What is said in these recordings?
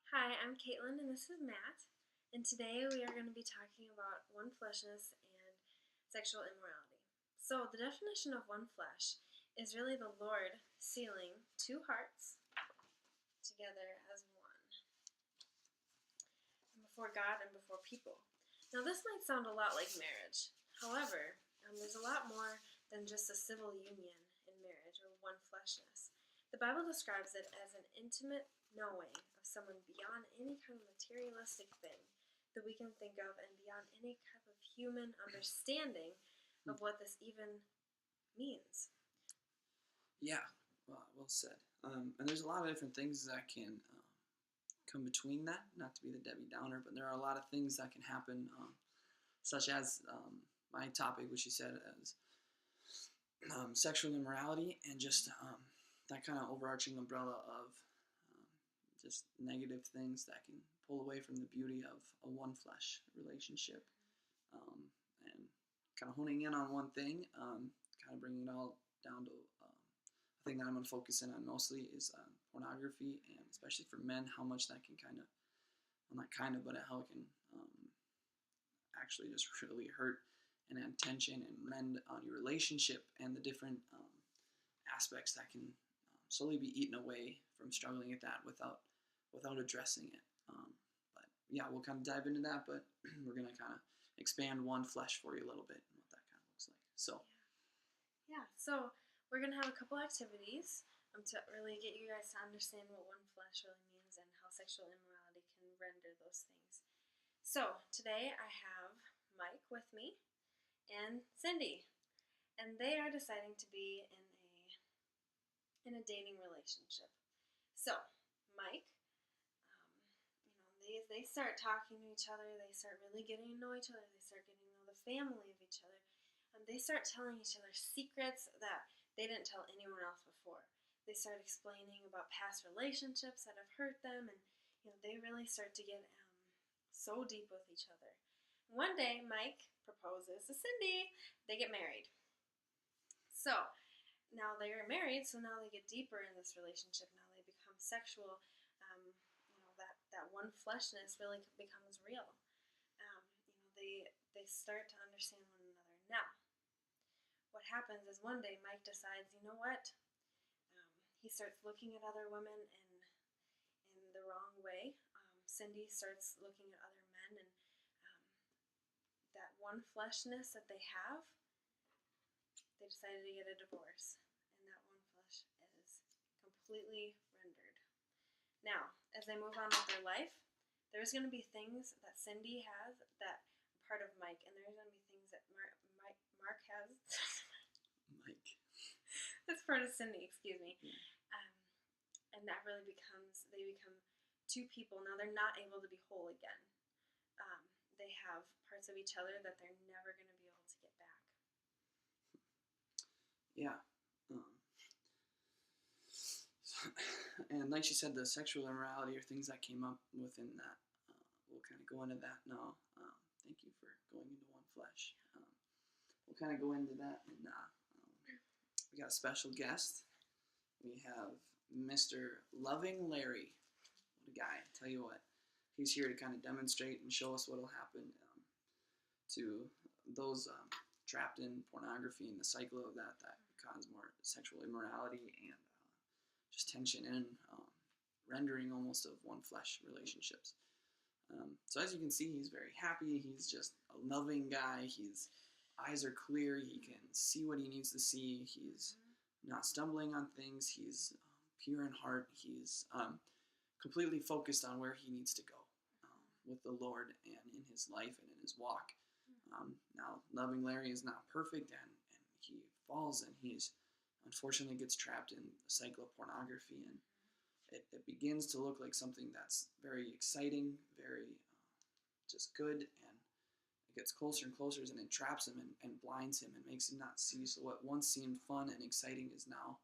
Hi, I'm Caitlin and this is Matt. And today we are going to be talking about one fleshness and sexual immorality. So, the definition of one flesh is really the Lord sealing two hearts together as one before God and before people. Now, this might sound a lot like marriage. However, there's a lot more than just a civil union in marriage or one fleshness. The Bible describes it as an intimate knowing of someone beyond any kind of materialistic thing that we can think of and beyond any type of human understanding of what this even means. Yeah, well said. And there's a lot of different things that can come between that, not to be the Debbie Downer, but there are a lot of things that can happen, such as my topic, which you said as sexual immorality, and just that kind of overarching umbrella of just negative things that can pull away from the beauty of a one flesh relationship, and kind of honing in on one thing, kind of bringing it all down to a thing that I'm going to focus in on mostly is pornography, and especially for men, how much that can kind of, well, not kind of, but how it can actually just really hurt and add tension and rend on your relationship, and the different aspects that can slowly be eaten away from struggling at that without addressing it. But yeah, we'll kind of dive into that, but we're going to kind of expand one flesh for you a little bit and what that kind of looks like. So Yeah, so we're going to have a couple activities to really get you guys to understand what one flesh really means and how sexual immorality can render those things. So today I have Mike with me and Cindy, and they are deciding to be in a dating relationship. So Mike, they start talking to each other. They start really getting to know each other. They start getting to know the family of each other. They start telling each other secrets that they didn't tell anyone else before. They start explaining about past relationships that have hurt them, and they really start to get so deep with each other. One day, Mike proposes to Cindy. They get married. So now they're married, so now they get deeper in this relationship. Now they become sexual. That one fleshness really becomes real. They start to understand one another. Now, what happens is one day Mike decides, you know what? He starts looking at other women in the wrong way. Cindy starts looking at other men, and that one fleshness that they have, they decided to get a divorce, and that one flesh is completely rendered. Now, as they move on with their life, there's going to be things that Cindy has that are part of Mike, and there's going to be things that Mark has. Mike. That's part of Cindy, excuse me. Yeah. And that really they become two people. Now they're not able to be whole again. They have parts of each other that they're never going to be able to get back. Yeah. And like she said, the sexual immorality are things that came up within that. We'll kind of go into that now. Thank you for going into one flesh. We'll kind of go into that, and we got a special guest. We have Mr. Loving Larry. What a guy! I tell you what, he's here to kind of demonstrate and show us what will happen to those trapped in pornography and the cycle of that cause more sexual immorality and just tension and rendering almost of one flesh relationships. So as you can see, he's very happy. He's just a loving guy. His eyes are clear. He can see what he needs to see. He's not stumbling on things. He's pure in heart. He's completely focused on where he needs to go with the Lord and in his life and in his walk. Now, loving Larry is not perfect, and he falls, and he's unfortunately gets trapped in the cycle of pornography, and it begins to look like something that's very exciting, very just good, and it gets closer and closer, and it traps him and blinds him and makes him not see. So what once seemed fun and exciting is now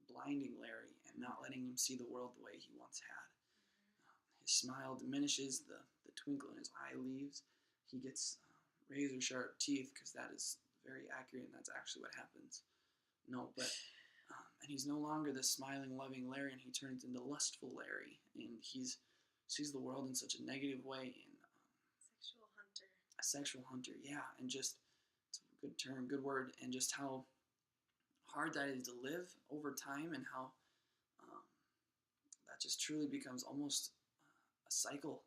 blinding Larry and not letting him see the world the way he once had. His smile diminishes, the twinkle in his eye leaves. He gets razor sharp teeth, because that is very accurate, and that's actually what happens. No, but and he's no longer the smiling, loving Larry, and he turns into lustful Larry, and he's sees the world in such a negative way, and Sexual hunter. a sexual hunter, yeah, and just it's a good term, good word, and just how hard that is to live over time, and how um, that just truly becomes almost a cycle,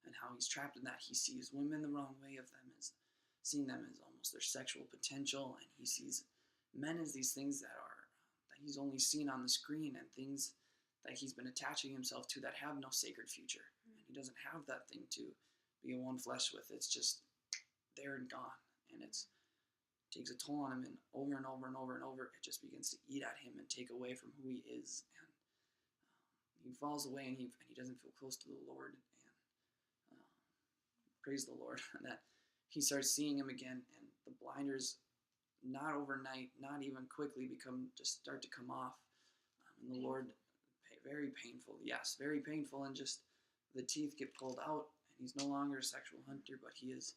and how he's trapped in that. He sees women the wrong way of them as seeing them as almost their sexual potential, and he sees men as these things that he's only seen on the screen, and things that he's been attaching himself to that have no sacred future. And he doesn't have that thing to be in one flesh with. It's just there and gone, and it takes a toll on him, and over and over and over and over, it just begins to eat at him and take away from who he is, and he falls away, and he doesn't feel close to the Lord, and praise the Lord that he starts seeing him again, and the blinders, not overnight, not even quickly, start to come off, and the Lord, very painful, yes, very painful, and just the teeth get pulled out, and he's no longer a sexual hunter, but he is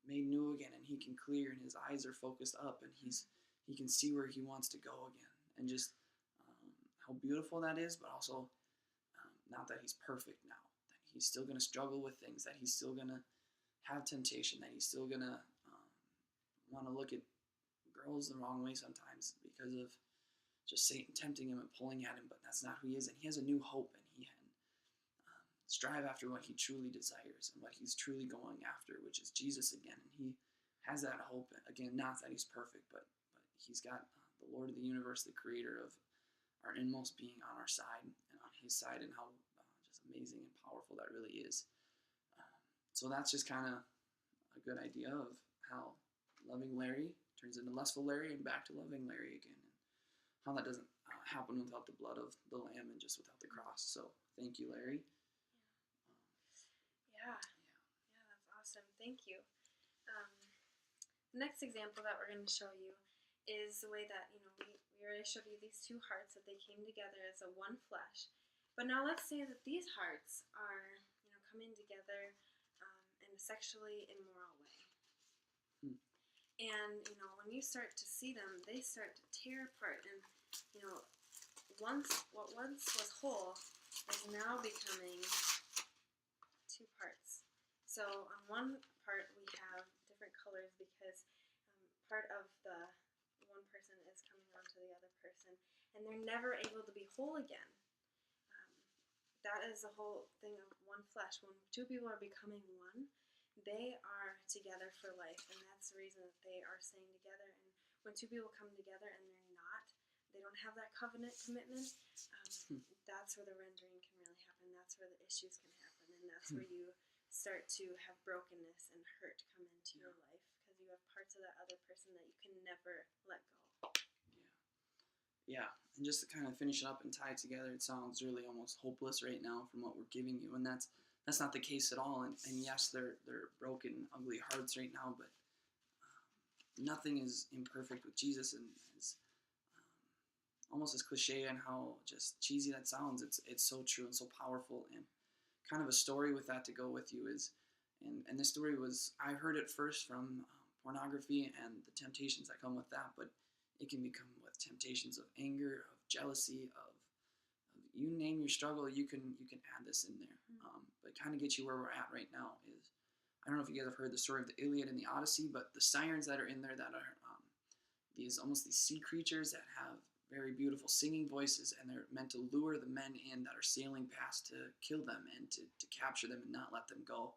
made new again, and he can clear, and his eyes are focused up, and he can see where he wants to go again, and just how beautiful that is, but also not that he's perfect now, that he's still going to struggle with things, that he's still going to have temptation, that he's still going to want to look at girls the wrong way sometimes because of just Satan tempting him and pulling at him, but that's not who he is, and he has a new hope, and he can strive after what he truly desires and what he's truly going after, which is Jesus again, and he has that hope, again, not that he's perfect, but he's got the Lord of the universe, the creator of our inmost being on our side, and on his side, and how just amazing and powerful that really is. So that's just kind of a good idea of how loving Larry turns into lustful Larry, and back to loving Larry again, and how that doesn't happen without the blood of the Lamb and just without the cross. So thank you, Larry. Yeah, that's awesome. Thank you. The next example that we're going to show you is the way that, we already showed you these two hearts, that they came together as a one flesh. But now let's say that these hearts are, coming together in a sexually immoral way. And, when you start to see them, they start to tear apart. And, what once was whole is now becoming two parts. So on one part we have different colors because part of the one person is coming onto the other person, and they're never able to be whole again. That is the whole thing of one flesh. When two people are becoming one, they are together for life, and that's the reason that they are staying together. And when two people come together and they don't have that covenant commitment, that's where the rendering can really happen. That's where the issues can happen, and that's where you start to have brokenness and hurt come into your life, because you have parts of that other person that you can never let go. Yeah, and just to kind of finish it up and tie it together, it sounds really almost hopeless right now from what we're giving you, and that's not the case at all. And yes, they're broken, ugly hearts right now, but nothing is imperfect with Jesus, and it's almost as cliche and how just cheesy that sounds. It's so true and so powerful, and kind of a story with that to go with you is, and this story was, I heard it first from pornography and the temptations that come with that, but it can become with temptations of anger, of jealousy, of you name your struggle, you can add this in there. But kind of get you where we're at right now is, I don't know if you guys have heard the story of the Iliad and the Odyssey, but the sirens that are in there that are these sea creatures that have very beautiful singing voices, and they're meant to lure the men in that are sailing past to kill them and to capture them and not let them go.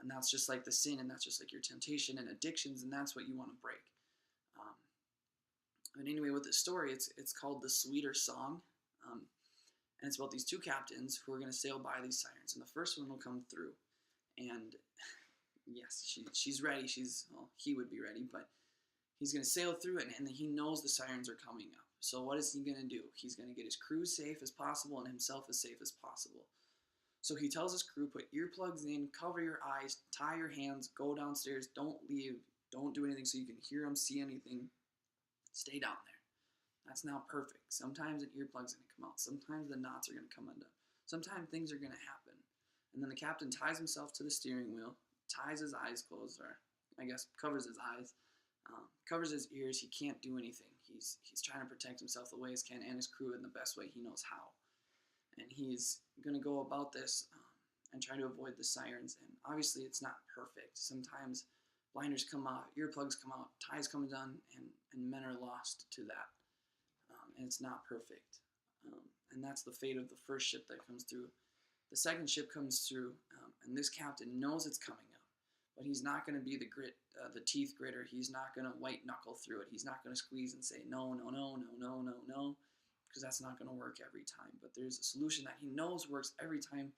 And that's just like the sin, and that's just like your temptation and addictions, and that's what you want to break. But anyway, with this story, it's called The Sweeter Song, and it's about these two captains who are going to sail by these sirens, and the first one will come through, and yes, she's ready. He would be ready, but he's going to sail through it, and he knows the sirens are coming up. So what is he going to do? He's going to get his crew safe as possible and himself as safe as possible. So he tells his crew, put earplugs in, cover your eyes, tie your hands, go downstairs, don't leave, don't do anything so you can hear them, see anything. Stay down there. That's not perfect. Sometimes an earplug's going to come out. Sometimes the knots are going to come undone. Sometimes things are going to happen. And then the captain ties himself to the steering wheel, ties his eyes closed, or I guess covers his eyes, covers his ears. He can't do anything. He's trying to protect himself the way he can and his crew in the best way he knows how. and he's going to go about this and try to avoid the sirens. And obviously, it's not perfect. Sometimes blinders come out, earplugs come out, ties come undone, and men are lost to that. And it's not perfect. And that's the fate of the first ship that comes through. The second ship comes through, and this captain knows it's coming up, but he's not going to be the teeth gritter. He's not going to white knuckle through it. He's not going to squeeze and say no, no, no, no, no, no, no, because that's not going to work every time. But there's a solution that he knows works every time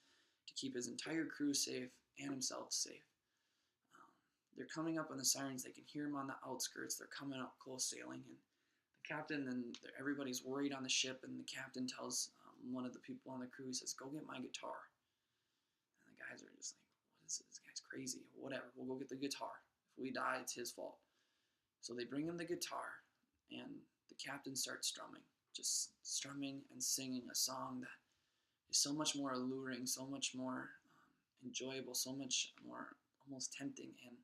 to keep his entire crew safe and himself safe. They're coming up on the sirens. They can hear him on the outskirts. They're coming up close sailing, and the captain and everybody's worried on the ship, and the captain tells one of the people on the crew, he says, "Go get my guitar." And the guys are just like, "What is this guy's crazy?" Whatever, we'll go get the guitar. If we die, it's his fault. So they bring him the guitar, and the captain starts just strumming and singing a song that is so much more alluring, so much more enjoyable, so much more almost tempting and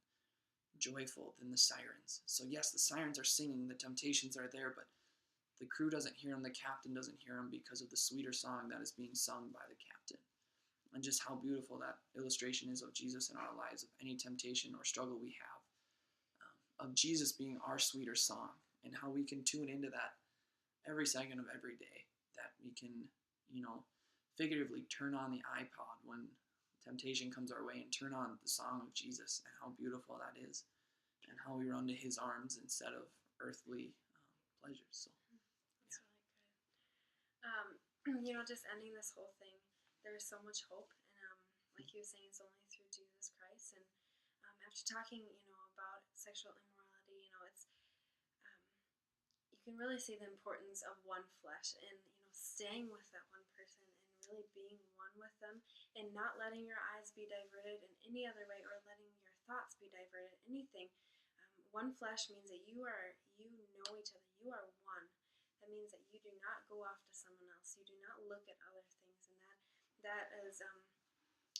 joyful than the sirens. So yes, the sirens are singing, the temptations are there, but the crew doesn't hear them, the captain doesn't hear them because of the sweeter song that is being sung by the captain. And just how beautiful that illustration is of Jesus in our lives, of any temptation or struggle we have, of Jesus being our sweeter song, and how we can tune into that every second of every day, that we can, figuratively turn on the iPod when temptation comes our way and turn on the song of Jesus, and how beautiful that is, and how we run to his arms instead of earthly pleasures. So that's really good. Just ending this whole thing, there is so much hope, and like you were saying, it's only through Jesus Christ. And after talking, about sexual immorality, it's you can really see the importance of one flesh, and staying with that one person and really being one with them, and not letting your eyes be diverted in any other way, or letting your thoughts be diverted in anything. One flesh means that you know each other. You are one. That means that you do not go off to someone else. You do not look at other things, and that is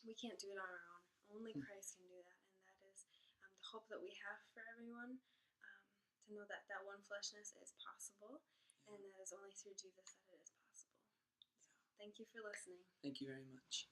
we can't do it on our own. Only Christ can do that, and that is the hope that we have for everyone. To know that one fleshness is possible, and that is only through Jesus that it is possible. So, thank you for listening. Thank you very much.